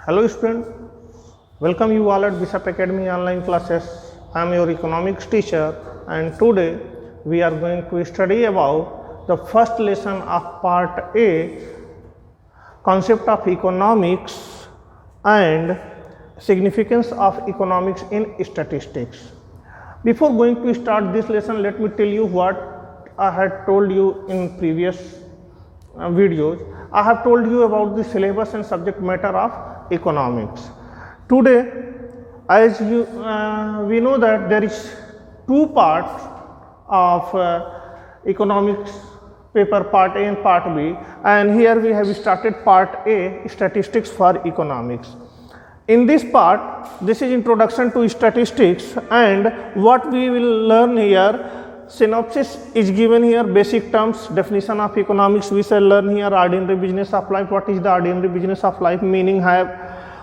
Hello student, welcome you all at Bishop Academy online classes. I am your economics teacher and today we are going to study about the first lesson of part A, concept of economics and significance of economics in statistics. Before going to start this lesson, let me tell you what I had told you in previous videos. I have told you about the syllabus and subject matter of economics. Today, as we know that there is two parts of economics paper, part A and part B, and here we have started part A, statistics for economics. In this part, this is introduction to statistics, and what we will learn here, synopsis is given here, basic terms, definition of economics we shall learn here, ordinary business of life, what is the ordinary business of life, meaning have,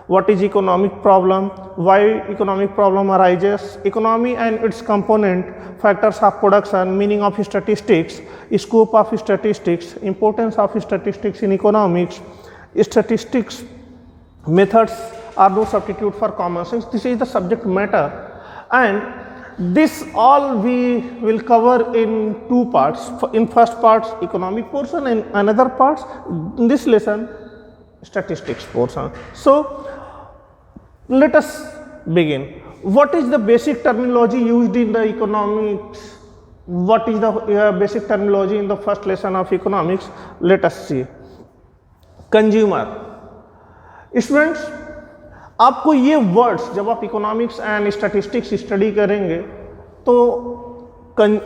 what is economic problem, why economic problem arises, economy and its component, factors of production, meaning of statistics, scope of statistics, importance of statistics in economics, statistics methods are no substitute for common sense. This is the subject matter, and this all we will cover in two parts. In first part economic portion and another parts in this lesson statistics portion. So let us begin. What is the basic terminology used in the economics? What is the basic terminology in the first lesson of economics? Let us see. Consumer. Students, आपको ये words जब आप economics and statistics study करेंगे तो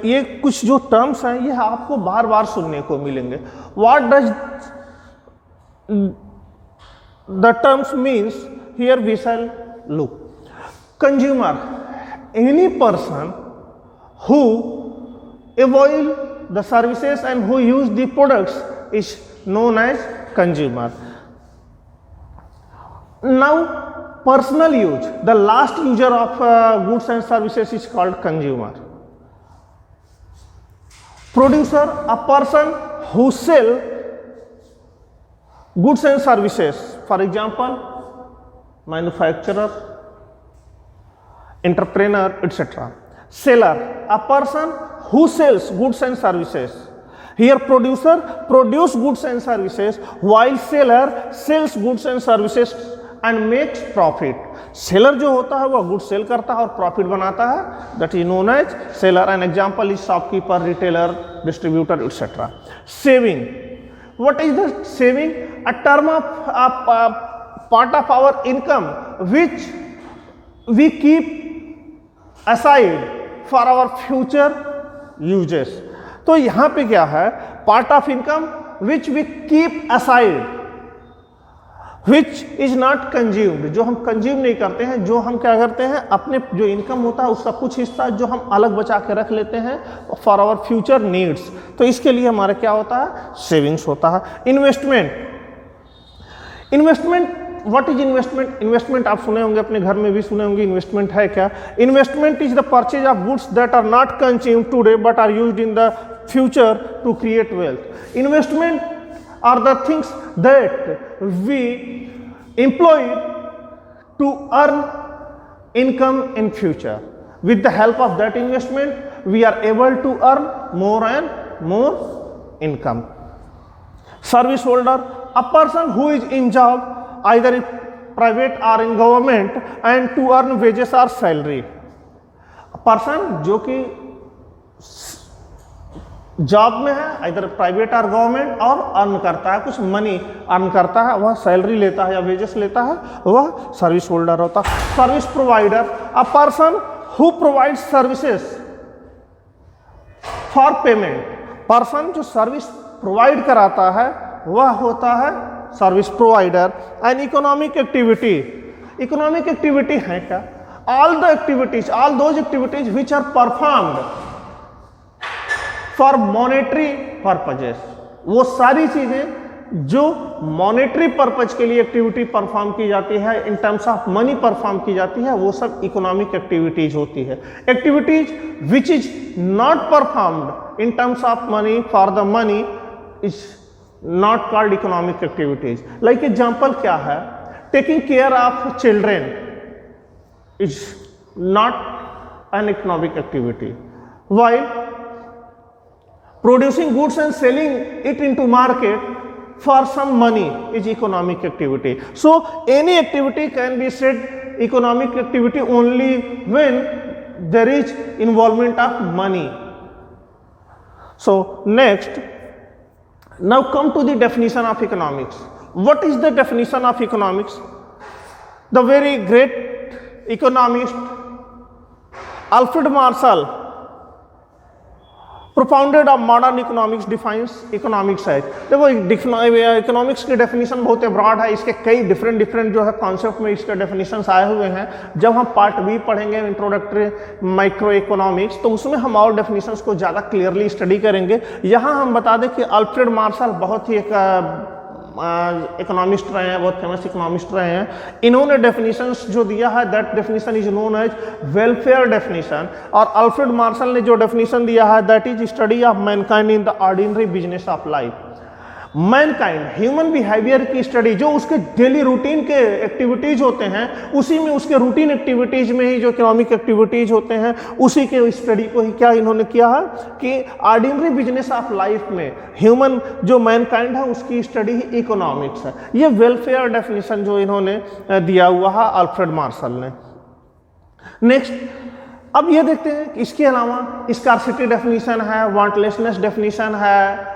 ये कुछ जो terms हैं ये आपको बार बार सुनने को मिलेंगे. What does the terms means here we shall look. Consumer, any person who avail the services and who use the products is known as consumer. Now personal use, the last user of goods and services is called consumer. Producer, a person who sell goods and services, for example manufacturer, entrepreneur, etc. Seller, a person who sells goods and services. Here producer produce goods and services while seller sells goods and services and makes profit. Seller जो होता है वह good cell करता है और profit बनाता है, that is known as seller. An example is shopkeeper, retailer, distributor, etcetera. Saving, what is the saving? A term of part of our income which we keep aside for our future uses. तो यहां पे क्या है? Part of income which we keep aside, which is not consumed, जो हम consume नहीं करते हैं, जो हम क्या करते हैं अपने जो इनकम होता है उसका कुछ हिस्सा जो हम अलग बचा के रख लेते हैं फॉर आवर फ्यूचर नीड्स. तो इसके लिए हमारा क्या होता है? सेविंग्स होता है. Investment, investment what is investment? Investment आप सुने होंगे, अपने घर में भी सुने होंगे. इन्वेस्टमेंट है क्या? Investment is the purchase of goods that are not consumed today but are used in the future to create wealth. Investment are the things that we employ to earn income in future. With the help of that investment we are able to earn more and more income. Service holder, a person who is in job either in private or in government and to earn wages or salary. A person जो कि job में है, इधर private और government, और earn करता है, कुछ मनी अर्न करता है, वह सैलरी लेता है या वेजेस लेता है, वह सर्विस होल्डर होता है. Service provider, a person who provide services for payment. पर्सन जो सर्विस प्रोवाइड कराता है वह होता है service provider. And economic activity, economic activity है क्या? All the activities, all those activities which are performed for monetary purposes, वो सारी चीजें जो मॉनेटरी पर्पज के लिए एक्टिविटी परफॉर्म की जाती है, in terms of money perform की जाती है, वो सब इकोनॉमिक एक्टिविटीज होती है. Activities which is not performed in terms of money for the money is not called economic activities. Like example क्या है? taking care of children is not an economic activity, while producing goods and selling it into market for some money is economic activity. So any activity can be said economic activity only when there is involvement of money. So next, now come to the definition of economics. What is the definition of economics? The very great economist Alfred Marshall, propounded of modern economics, defines economics है। देखो economics की definition बहुत broad है, इसके कई different जो है concept में इसके डेफिनेशंस आए हुए हैं। जब हम पार्ट बी पढ़ेंगे इंट्रोडक्टरी माइक्रो इकोनॉमिक्स, तो उसमें हम और डेफिनेशंस को ज़्यादा क्लियरली स्टडी करेंगे। यहाँ हम बता दें कि अल्फ्रेड मार्शल बहुत ही एक इकोनॉमिस्ट रहे हैं, बहुत फेमस इकोनॉमिस्ट रहे हैं। इन्होंने डेफिनेशंस जो दिया है that definition is known as welfare definition. और अल्फ्रेड मार्शल ने जो डेफिनेशन दिया है that is study of mankind in the ordinary business of life. Mankind human behaviour की स्टडी, जो उसके डेली रूटीन के एक्टिविटीज होते हैं, उसी में उसके रूटीन एक्टिविटीज में ही जो इकोनॉमिक एक्टिविटीज होते हैं उसी के स्टडी को ही क्या इन्होंने किया है कि ऑर्डिनरी बिजनेस ऑफ लाइफ में ह्यूमन जो मैनकाइंड है उसकी स्टडी ही इकोनॉमिक्स है। ये वेलफेयर डेफिनेशन जो इन्होंने दिया हुआ है अल्फ्रेड मार्शल ने। नेक्स्ट, अब ये देखते हैं कि इसके अलावा स्कार्सिटी डेफिनेशन है, वांटलेसनेस डेफिनेशन है,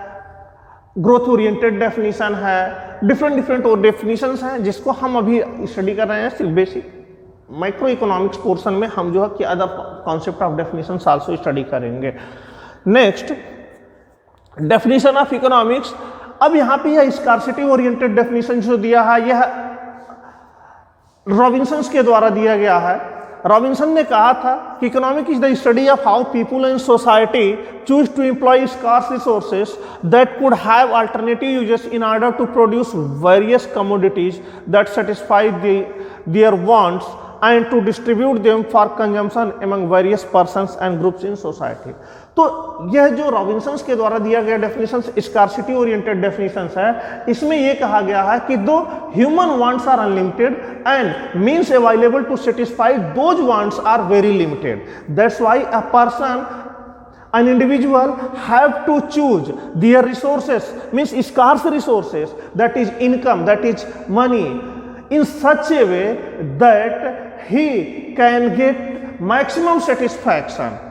ग्रोथ ओरिएंटेड डेफिनेशन है, डिफरेंट और डेफिनेशंस हैं जिसको हम अभी स्टडी कर रहे हैं। सिर्फ बेसिक माइक्रो इकोनॉमिक्स पोर्शन में हम जो है कि other concept of definitions also study करेंगे। Next, definition of economics. अब यहाँ पे यह स्कार्सिटी ओरिएंटेड डेफिनेशन जो दिया है यह रॉबिन्सन के द्वारा दिया गया है। रॉबिन्सन ने कहा था कि economic is the study of how people and society choose to employ scarce resources that could have alternative uses in order to produce various commodities that satisfy their wants and to distribute them for consumption among various persons and groups in society. तो यह जो Robinson के द्वारा दिया गया definition scarcity oriented definition है, इसमें यह कहा गया है कि दो human wants are unlimited and means available to satisfy those wants are very limited, that's why a person an individual have to choose their resources, means scarce resources, that is income, that is money, in such a way that he can get maximum satisfaction,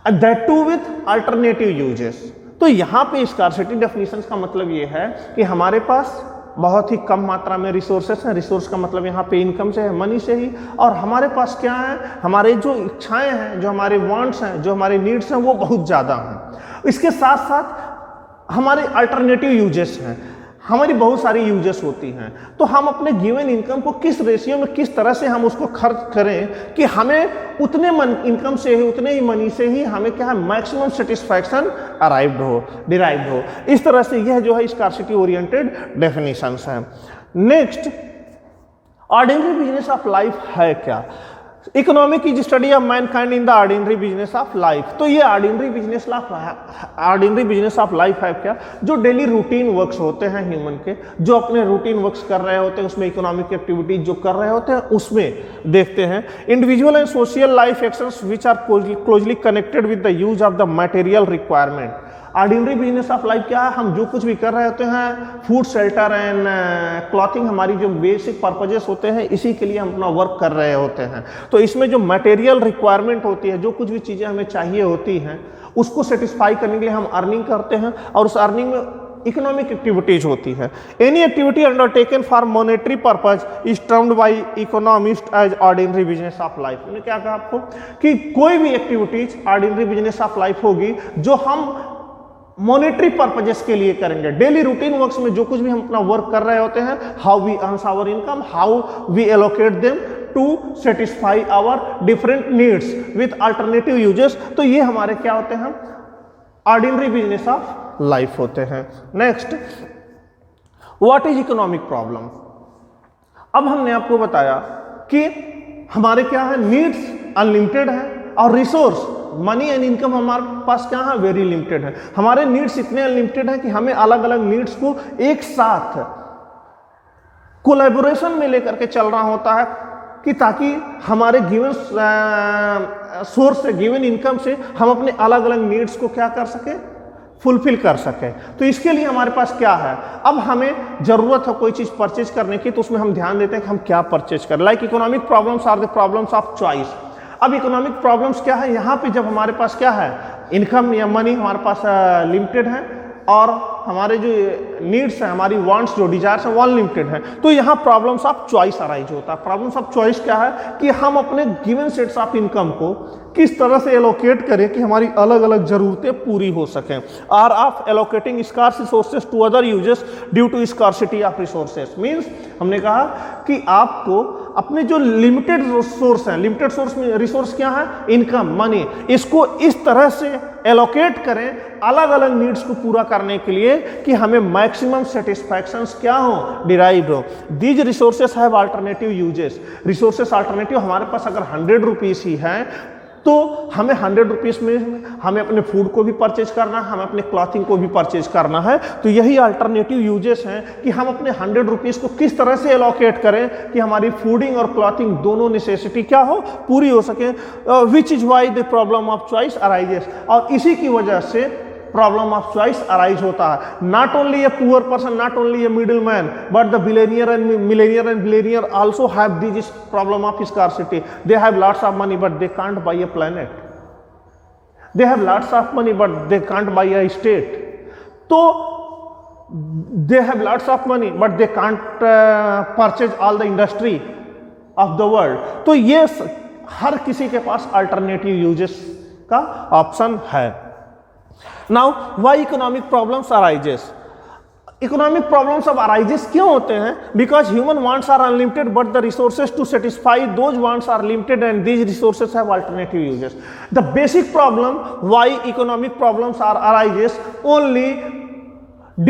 and that too with alternative uses। तो यहाँ पे scarcity definition का मतलब ये है कि हमारे पास बहुत ही कम मात्रा में रिसोर्सेस हैं। रिसोर्स का मतलब यहाँ पे इनकम से है, मनी से ही। और हमारे पास क्या है, हमारे जो इच्छाएं हैं, जो हमारे वांट्स हैं, जो हमारे नीड्स हैं, वो बहुत ज़्यादा हैं। इसके साथ साथ हमारे अल्टरनेटिव यूजेस हैं, हमारी बहुत सारी यूजेस होती हैं। तो हम अपने गिवन इनकम को किस रेशियो में, किस तरह से हम उसको खर्च करें कि हमें उतने इनकम से ही, उतने ही मनी से ही हमें क्या है मैक्सिमम सेटिस्फैक्शन डिराइव्ड हो। इस तरह से यह जो है स्कार्सिटी ओरिएंटेड डेफिनेशंस हैं। Next, ordinary business of life है क्या? Economic is study of mankind in the ordinary business of life. तो ये ऑर्डिनरी बिजनेस ऑफ लाइफ है क्या? जो डेली रूटीन वर्क्स होते हैं ह्यूमन के, जो अपने रूटीन वर्क्स कर रहे होते हैं, उसमें इकोनॉमिक एक्टिविटीज जो कर रहे होते हैं उसमें देखते हैं। Individual and social life actions which are closely connected with the use of the material requirement. Ordinary business of life क्या है? हम जो कुछ भी कर रहे होते हैं, फूड, शेल्टर एंड क्लॉथिंग, हमारी जो बेसिक पर्पजेस होते हैं, इसी के लिए हम अपना वर्क कर रहे होते हैं। तो इसमें जो मटेरियल रिक्वायरमेंट होती है, जो कुछ भी चीज़ें हमें चाहिए होती हैं, उसको सेटिस्फाई करने के लिए हम अर्निंग करते हैं, और उस अर्निंग में इकोनॉमिक एक्टिविटीज होती है। Any activity undertaken for monetary purpose is termed by economist as ordinary business of life. मैंने क्या कहा आपको कि कोई भी activities ordinary business of life होगी जो हम मॉनेटरी पर्पजेस के लिए करेंगे। डेली रूटीन वर्क्स में जो कुछ भी हम अपना वर्क कर रहे होते हैं, how we earn our income, how we allocate them to satisfy our different needs with alternative uses, तो ये हमारे क्या होते हैं? ऑर्डिनरी बिजनेस ऑफ लाइफ होते हैं। Next, what is economic problem? अब हमने आपको बताया कि हमारे क्या है, नीड्स अनलिमिटेड है और रिसोर्स मनी एंड इनकम हमारे पास क्या है, वेरी लिमिटेड है। हमारे नीड्स इतने अनलिमिटेड है कि हमें अलग अलग नीड्स को एक साथ कोलैबोरेशन में लेकर के चल रहा होता है कि ताकि हमारे गिवन सोर्स से, गिवन इनकम से हम अपने अलग अलग नीड्स को क्या कर सके, फुलफिल कर सके। तो इसके लिए हमारे पास क्या है, अब हमें जरूरत है कोई चीज परचेज करने की, तो उसमें हम ध्यान देते हैं कि हम क्या परचेज करें। Like economic problems are the problems of choice. अब इकोनॉमिक प्रॉब्लम्स क्या है, यहाँ पे जब हमारे पास क्या है, इनकम या मनी हमारे पास लिमिटेड है और हमारे जो नीड्स हैं, हमारी वांट्स जो डिजायर्स हैं वो अनलिमिटेड है, तो यहाँ प्रॉब्लम्स ऑफ चॉइस अराइज होता है। प्रॉब्लम्स ऑफ चॉइस क्या है कि हम अपने गिवन सेट्स ऑफ इनकम को किस तरह से एलोकेट करें कि हमारी अलग अलग जरूरतें पूरी हो सकें। Are of allocating scarce resources to other uses due to scarcity of resources. Means हमने कहा कि आपको अपने जो लिमिटेड सोर्स हैं, लिमिटेड सोर्स में रिसोर्स क्या है, इनकम, मनी, इसको इस तरह से एलोकेट करें अलग अलग नीड्स को पूरा करने के लिए कि हमें मैक्सिमम सेटिस्फैक्शंस क्या हो, डिराइव्ड हो। These resources have alternative uses. Resources alternative, हमारे पास अगर 100 रुपीज़ ही है तो हमें 100 रुपीज़ में हमें अपने फूड को भी परचेज करना है, हमें अपने क्लॉथिंग को भी परचेज करना है। तो यही अल्टरनेटिव यूजेस हैं कि हम अपने 100 रुपीज़ को किस तरह से एलोकेट करें कि हमारी फूडिंग और क्लॉथिंग दोनों नेसेसिटी क्या हो, पूरी हो सके। Which is why the problem of choice arises. और इसी की वजह से प्रॉब्लम ऑफ चॉइस अराइज होता है। Not only a poor person, not only a middle man, but the billionaire and billionaire also have this problem of scarcity. They have lots of money but they can't buy a planet, they have lots of money but they can't buy a state. तो they have lots of money but they can't purchase all the industry of the world. तो ये हर किसी के पास alternative uses का option है। Now, why economic problems arises? Economic problems अब arises क्यों होते हैं? Because human wants are unlimited, but the resources to satisfy those wants are limited, and these resources have alternative uses. The basic problem why economic problems are arises only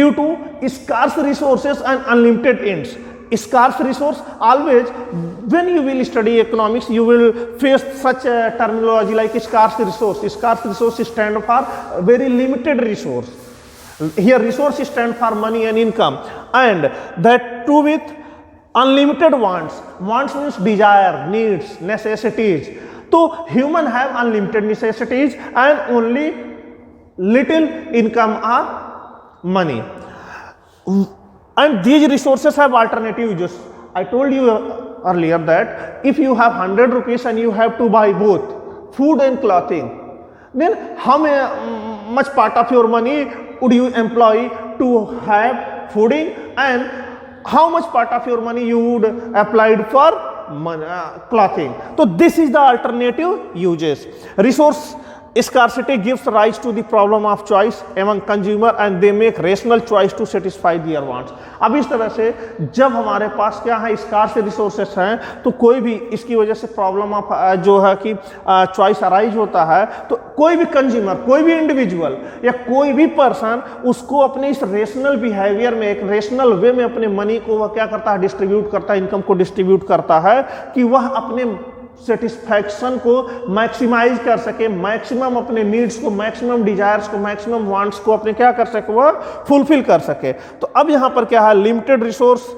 due to scarce resources and unlimited ends. Scarce resource, always when you will study economics you will face such a terminology like scarce resource. Scarce resource stand for very limited resource. Here resource stand for money and income, and that too with unlimited wants. Wants means desire, needs, necessities. So human have unlimited necessities and only little income or money. And these resources have alternative uses. I told you earlier that if you have 100 rupees and you have to buy both food and clothing, then how much part of your money would you employ to have fooding, and how much part of your money you would applied for clothing? So this is the alternative uses. Resource scarcity gives rise to the problem of choice among consumer and they make rational choice to satisfy their wants. अब इस तरह से जब हमारे पास क्या है, scars resources हैं, तो कोई भी इसकी वजह से प्रॉब्लम ऑफ जो है कि चॉइस अराइज होता है, तो कोई भी कंज्यूमर, कोई भी इंडिविजुअल या कोई भी पर्सन उसको अपने इस रेशनल बिहेवियर में, एक रेशनल वे में अपने मनी को वह क्या करता है, डिस्ट्रीब्यूट करता है, इनकम को डिस्ट्रीब्यूट करता है कि वह अपने सेटिस्फैक्शन को मैक्सिमाइज कर सके, मैक्सिमम अपने नीड्स को, मैक्सिमम डिजायर्स को, मैक्सिमम वांट्स को अपने क्या कर सके, वह फुलफिल कर सके। तो अब यहाँ पर क्या है, लिमिटेड रिसोर्स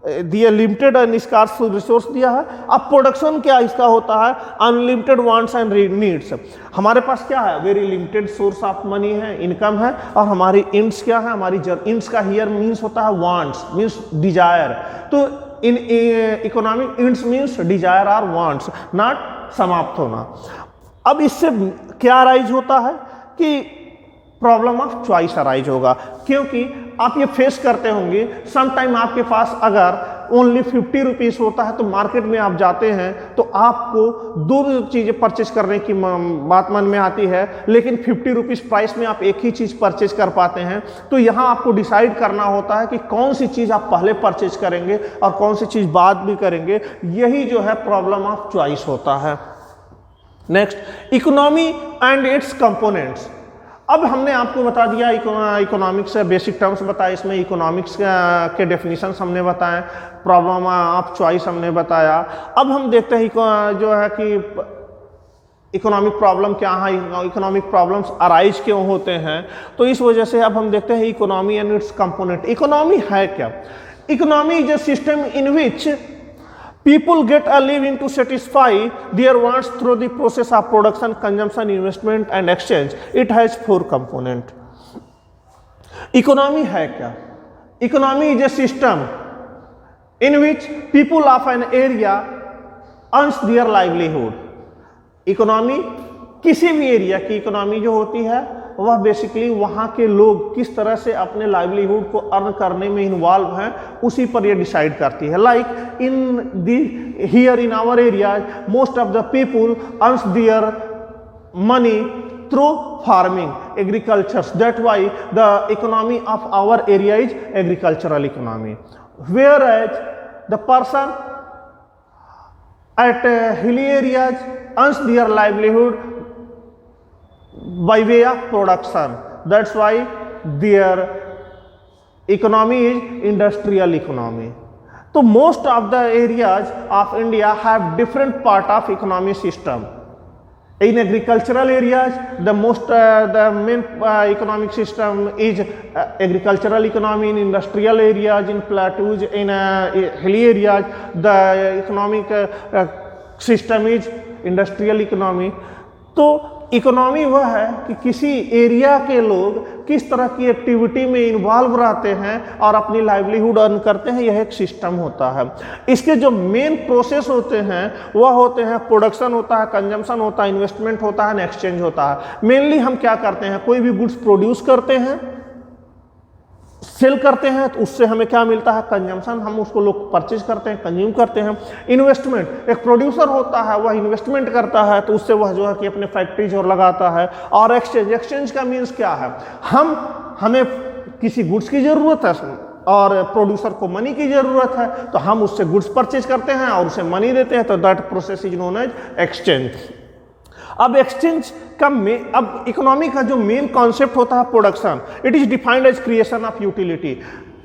दिया, लिमिटेड एंड स्कार्स रिसोर्स दिया है। अब प्रोडक्शन क्या इसका होता है, अनलिमिटेड वांट्स एंड नीड्स। हमारे पास क्या है, very limited source of money है, इनकम है, और हमारी इंड्स क्या है, हमारी इंड्स का हियर मीन्स होता है वांट्स, मीन्स डिजायर। तो in economic ends means desire or wants, not समाप्त होना। अब इससे क्या अराइज होता है कि प्रॉब्लम ऑफ चॉइस अराइज होगा, क्योंकि आप ये फेस करते होंगे समटाइम आपके पास अगर ओनली 50 रुपीज़ होता है तो मार्केट में आप जाते हैं तो आपको दो चीज़ें परचेज करने की बात मन में आती है, लेकिन 50 रुपीज़ प्राइस में आप एक ही चीज़ परचेज कर पाते हैं। तो यहाँ आपको डिसाइड करना होता है कि कौन सी चीज़ आप पहले परचेज करेंगे और कौन सी चीज़ बाद में करेंगे। यही जो है प्रॉब्लम ऑफ चॉइस होता है। Next, economy and it's components. अब हमने आपको बता दिया इकोनॉमिक्स बेसिक टर्म्स बताए, इसमें इकोनॉमिक्स के डेफिनेशंस हमने बताए, प्रॉब्लम ऑफ चॉइस हमने बताया। अब हम देखते हैं जो है कि इकोनॉमिक प्रॉब्लम क्या है, इकोनॉमिक प्रॉब्लम्स अराइज क्यों होते हैं। तो इस वजह से अब हम देखते हैं economy and it's component. Economy है क्या? Economy is a system in which people get a living to satisfy their wants through the process of production, consumption, investment and exchange. It has 4 components. Economy है क्या? Economy is a system in which people of an area earns their livelihood. Economy किसी भी area की economy जो होती है वह basically वहाँ के लोग किस तरह से अपने लाइवलीहुड को अर्न करने में इन्वॉल्व हैं उसी पर यह डिसाइड करती है. Like in the here in our area most of the people earns their money through farming, agriculture. That's why the economy of our area is agricultural economy. Whereas the person at hilly areas earns their livelihood by way of production. That's why their economy is industrial economy. So most of the areas of India have different part of economy system. In agricultural areas, the main economic system is agricultural economy. In industrial areas, in plateaus, in hilly areas, the economic system is industrial economy. तो economy वह है कि किसी area के लोग किस तरह की एक्टिविटी में इन्वॉल्व रहते हैं और अपनी लाइवलीहुड अर्न करते हैं, यह एक सिस्टम होता है. इसके जो मेन प्रोसेस होते हैं वह होते हैं प्रोडक्शन होता है, कंजम्पशन होता है, इन्वेस्टमेंट होता है, एक्सचेंज होता है. मेनली हम क्या करते हैं, कोई भी गुड्स प्रोड्यूस करते हैं, सेल करते हैं, तो उससे हमें क्या मिलता है, कंजम्पशन. हम उसको लोग परचेज करते हैं, कंज्यूम करते हैं. इन्वेस्टमेंट, एक प्रोड्यूसर होता है वह इन्वेस्टमेंट करता है तो उससे वह जो है कि अपने फैक्ट्रीज और लगाता है. और एक्सचेंज, एक्सचेंज का मीन्स क्या है, हमें किसी गुड्स की ज़रूरत है और प्रोड्यूसर को मनी की ज़रूरत है तो हम उससे गुड्स परचेज करते हैं और उसे मनी देते हैं, तो that process is known as exchange. अब एक्सचेंज का अब इकोनॉमी का जो मेन कॉन्सेप्ट होता है production, it is defined as creation of utility.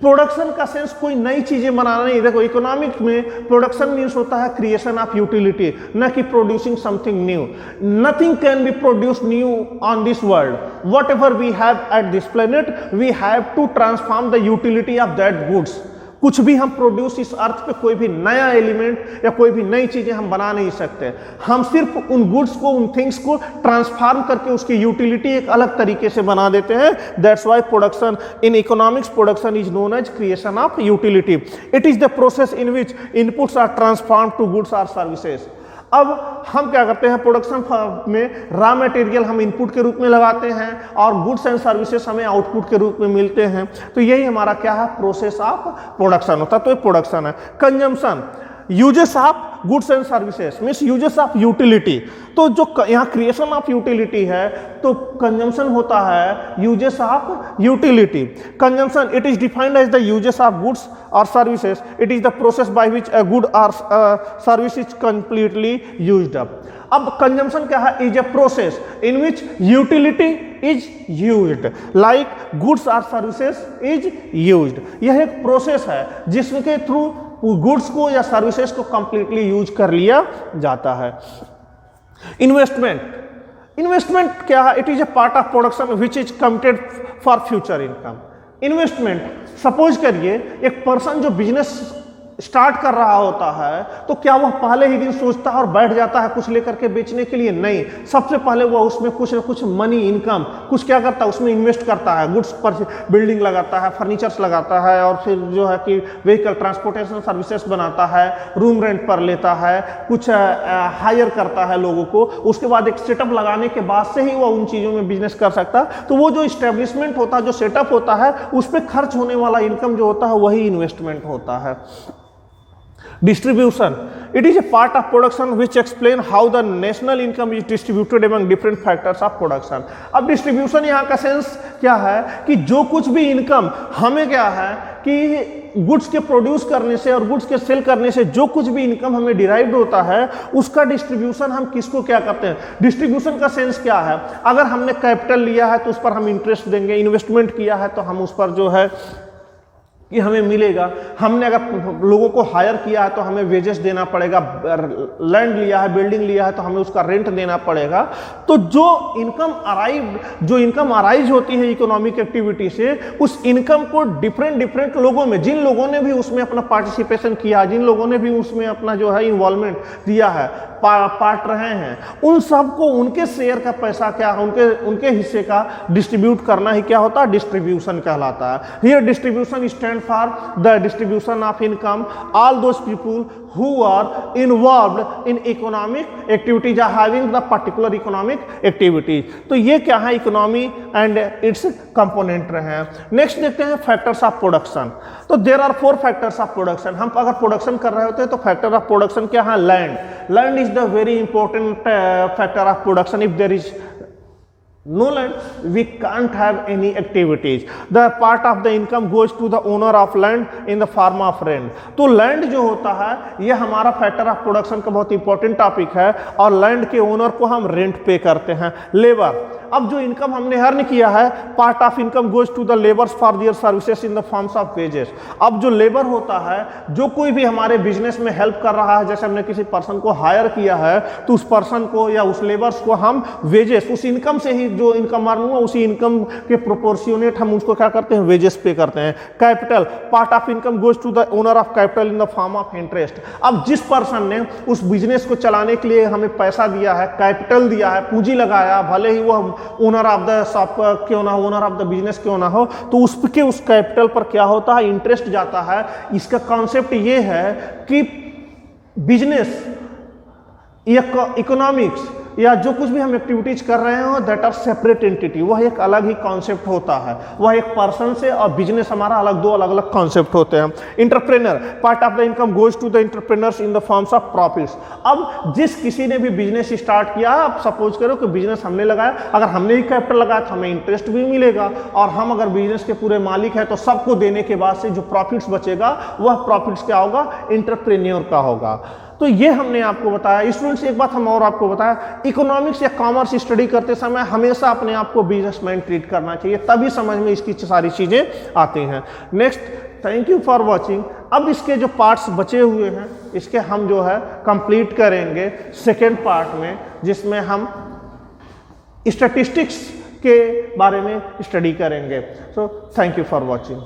Production का सेंस कोई नई चीजें बनाना नहीं. देखो इकोनॉमिक में प्रोडक्शन मीन्स होता है क्रिएशन ऑफ यूटिलिटी, न कि producing something new. Nothing can be produce new on this world. Whatever we have at this planet we have to transform the utility of that goods. कुछ भी हम produce इस अर्थ पे कोई भी नया एलिमेंट या कोई भी नई चीजें हम बना नहीं सकते. हम सिर्फ उन गुड्स को, उन थिंग्स को ट्रांसफॉर्म करके उसकी यूटिलिटी एक अलग तरीके से बना देते हैं. That's why production in economics, production is known as creation of utility. It is the process in which inputs are transform to goods are services. अब हम क्या करते हैं, प्रोडक्शन में रॉ मटेरियल हम इनपुट के रूप में लगाते हैं और गुड्स एंड सर्विसेज हमें आउटपुट के रूप में मिलते हैं. तो यही हमारा क्या है, प्रोसेस ऑफ प्रोडक्शन होता है. तो ये प्रोडक्शन है. Consumption, uses of goods and services means uses of utility. तो जो यहाँ क्रिएशन ऑफ यूटिलिटी है तो कंजम्पशन होता है uses of utility. Consumption, it is defined as the uses of goods और services. It is the process by which a good और service is completely used up. अब कंजम्पशन क्या है, is a process in which utility is used like goods और services is used. यह एक process है जिसके थ्रू गुड्स को या सर्विसेज को कंप्लीटली यूज कर लिया जाता है. इन्वेस्टमेंट, इन्वेस्टमेंट क्या है, it is a part of production which is committed for future income. Investment, suppose करिए एक पर्सन जो बिजनेस स्टार्ट कर रहा होता है तो क्या वह पहले ही दिन सोचता है और बैठ जाता है कुछ लेकर के बेचने के लिए? नहीं. सबसे पहले वह उसमें कुछ ना कुछ मनी, इनकम कुछ क्या करता है, उसमें इन्वेस्ट करता है. गुड्स पर बिल्डिंग लगाता है, फर्नीचर्स लगाता है और फिर जो है कि व्हीकल ट्रांसपोर्टेशन सर्विसेज बनाता है, रूम रेंट पर लेता है, कुछ हायर करता है लोगों को. उसके बाद एक सेटअप लगाने के बाद से ही वह उन चीज़ों में बिजनेस कर सकता है. तो वो जो इस्टेब्लिशमेंट होता है, जो सेटअप होता है, उस पर खर्च होने वाला इनकम जो होता है वही इन्वेस्टमेंट होता है. Distribution, it is a part of production which explain how the national income is distributed among different factors of production. अब डिस्ट्रीब्यूशन यहाँ का सेंस क्या है कि जो कुछ भी इनकम हमें क्या है कि गुड्स के प्रोड्यूस करने से और गुड्स के सेल करने से जो कुछ भी इनकम हमें डिराइव्ड होता है उसका डिस्ट्रीब्यूशन हम किसको क्या करते हैं. डिस्ट्रीब्यूशन का सेंस क्या है, अगर हमने कैपिटल लिया है तो उस पर हम इंटरेस्ट देंगे, इन्वेस्टमेंट किया है तो हम उस पर जो है कि हमें मिलेगा। हमने अगर लोगों को हायर किया है तो हमें वेजेस देना पड़ेगा, लैंड लिया है, बिल्डिंग लिया है तो हमें उसका रेंट देना पड़ेगा। तो जो इनकम अराइज होती है इकोनॉमिक एक्टिविटी से, उस इनकम को डिफरेंट लोगों में, जिन लोगों ने भी उसमें अपना पार्टिसिपेशन किया, जिन लोगों ने भी उसमें अपना जो है इन्वॉल्वमेंट दिया है, पार्ट रहे हैं, उन सबको उनके शेयर का पैसा क्या, उनके हिस्से का डिस्ट्रीब्यूट करना ही क्या होता है, डिस्ट्रीब्यूशन कहलाता है। Here distribution stand for the distribution of income all those people who are involved in economic activities are having the particular economic activities। तो ये क्या है, इकोनॉमी एंड इट्स कंपोनेंट रहे हैं। नेक्स्ट देखते हैं फैक्टर्स ऑफ प्रोडक्शन। तो there are 4 factors of production. हम अगर प्रोडक्शन कर रहे होते हैं तो फैक्टर ऑफ प्रोडक्शन क्या है, land is the very important factor of production. If there is no land, we can't have any activities. The part of the income goes to the owner of land in the form of rent। तो land जो होता है ये हमारा factor of production का बहुत important topic है, और लैंड के ओनर को हम रेंट पे करते हैं। लेबर, अब जो इनकम हमने अर्न किया है, part of income goes to the labours for their services in the forms of wages. अब जो लेबर होता है, जो कोई भी हमारे बिजनेस में हेल्प कर रहा है, जैसे हमने किसी पर्सन को हायर किया है तो उस पर्सन को या उस लेबर्स को हम वेजेस, उस इनकम से ही जो इनकम अर्न हुआ उसी इनकम के प्रोपोर्शनेट हम उसको क्या करते हैं, वेजेस पे करते हैं। Capital, part of income goes to the owner of capital in the form of interest. अब जिस पर्सन ने उस बिजनेस को चलाने के लिए हमें पैसा दिया है, कैपिटल दिया है, पूंजी लगाया, भले ही वो ओनर ऑफ द शॉप क्यों ना हो, ओनर ऑफ द बिजनेस क्यों ना हो, तो उसके उस कैपिटल पर क्या होता है, इंटरेस्ट जाता है। इसका कॉन्सेप्ट ये है कि बिजनेस या इकोनॉमिक्स या जो कुछ भी हम एक्टिविटीज कर रहे हो, दैट आर सेपरेट एंटिटी, वह एक अलग ही कॉन्सेप्ट होता है। वह एक पर्सन से और बिजनेस हमारा अलग, 2 अलग अलग कॉन्सेप्ट होते हैं। Entrepreneur, part of the income goes to the entrepreneurs in the forms of profits. अब जिस किसी ने भी बिजनेस स्टार्ट किया, आप सपोज करो कि बिजनेस हमने लगाया, अगर हमने ही कैपिटल लगाया तो हमें इंटरेस्ट भी मिलेगा, और हम अगर बिजनेस के पूरे मालिक हैं तो सबको देने के बाद से जो प्रॉफिट्स बचेगा वह प्रॉफिट्स क्या होगा, इंटरप्रेन्योर का होगा। तो ये हमने आपको बताया। स्टूडेंट्स, एक बात हम और आपको बताया, इकोनॉमिक्स या कॉमर्स स्टडी करते समय हमेशा अपने आप को बिजनेसमैन ट्रीट करना चाहिए, तभी समझ में इसकी सारी चीजें आती हैं। Next, thank you for watching. अब इसके जो पार्ट्स बचे हुए हैं इसके हम जो है कंप्लीट करेंगे सेकेंड पार्ट में, जिसमें हम स्टैटिस्टिक्स के बारे में स्टडी करेंगे। So thank you for watching.